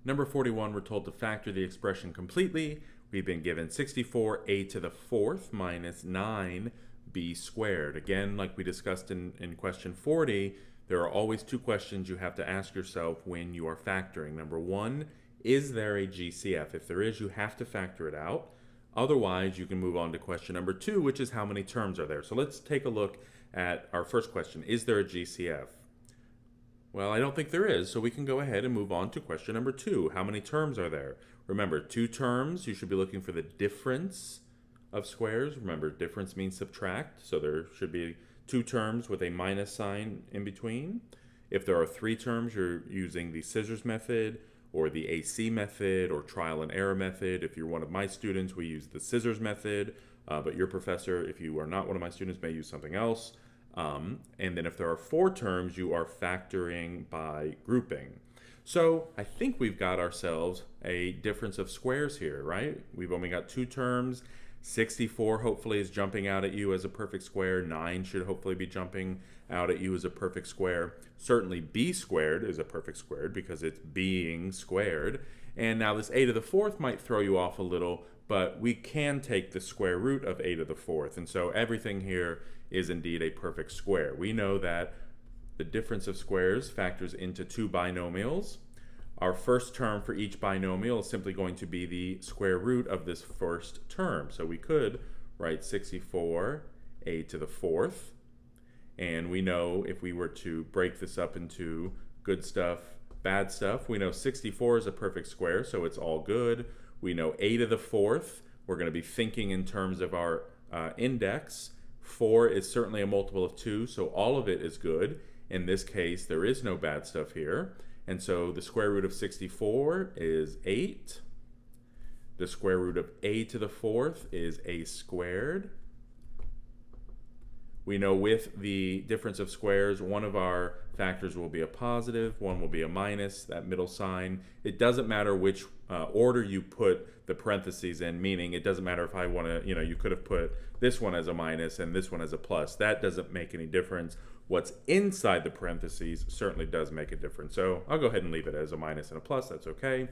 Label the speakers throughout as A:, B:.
A: Number 41, we're told to factor the expression completely. We've been given 64a to the fourth minus 9b squared. Again, like we discussed in question 40, there are always two questions you have to ask yourself when you are factoring. Number one, is there a GCF? If there is, you have to factor it out. Otherwise, you can move on to question number 2, which is how many terms are there. So let's take a look at our first question. Is there a GCF? Well, I don't think there is, so we can go ahead and move on to question number 2. How many terms are there? Remember, two terms, you should be looking for the difference of squares. Remember, difference means subtract, so there should be two terms with a minus sign in between. If there are three terms, you're using the scissors method or the AC method or trial and error method. If you're one of my students, we use the scissors method, but your professor, if you are not one of my students, may use something else. And then if there are four terms, you are factoring by grouping. So I think we've got ourselves a difference of squares here, right? We've only got two terms. 64 hopefully is jumping out at you as a perfect square. 9 should hopefully be jumping out at you as a perfect square. Certainly b squared is a perfect squared because it's being squared. And now this a to the fourth might throw you off a little, but we can take the square root of a to the fourth. And so everything here is indeed a perfect square. We know that the difference of squares factors into two binomials. Our first term for each binomial is simply going to be the square root of this first term. So we could write 64a to the fourth. And we know if we were to break this up into good stuff, bad stuff, we know 64 is a perfect square, so it's all good. We know a to the fourth. We're going to be thinking in terms of our index. 4 is certainly a multiple of 2, so all of it is good. In this case, there is no bad stuff here. And so the square root of 64 is 8. The square root of a to the fourth is a squared. We know with the difference of squares, one of our factors will be a positive, one will be a minus, that middle sign. It doesn't matter which order you put the parentheses in, meaning it doesn't matter if I want to, you could have put this one as a minus and this one as a plus. That doesn't make any difference. What's inside the parentheses certainly does make a difference. So I'll go ahead and leave it as a minus and a plus, that's okay.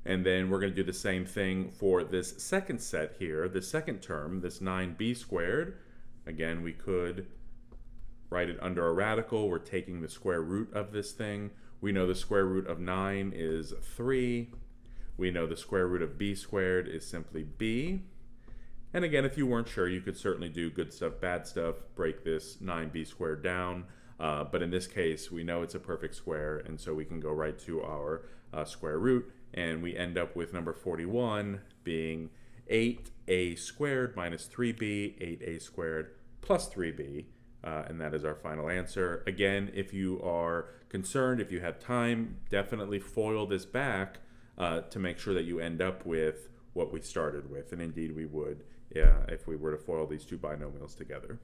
A: And then we're going to do the same thing for this second set here, the second term, this 9b squared. Again, we could write it under a radical. We're taking the square root of this thing. We know the square root of 9 is 3. We know the square root of b squared is simply b. And again, if you weren't sure, you could certainly do good stuff, bad stuff, break this 9b squared down. But in this case, we know it's a perfect square, and so we can go right to our square root, and we end up with number 41 being 8a squared minus 3b, 8a squared plus 3b. And that is our final answer. Again, if you are concerned, if you have time, definitely FOIL this back to make sure that you end up with what we started with. And indeed we would if we were to FOIL these two binomials together.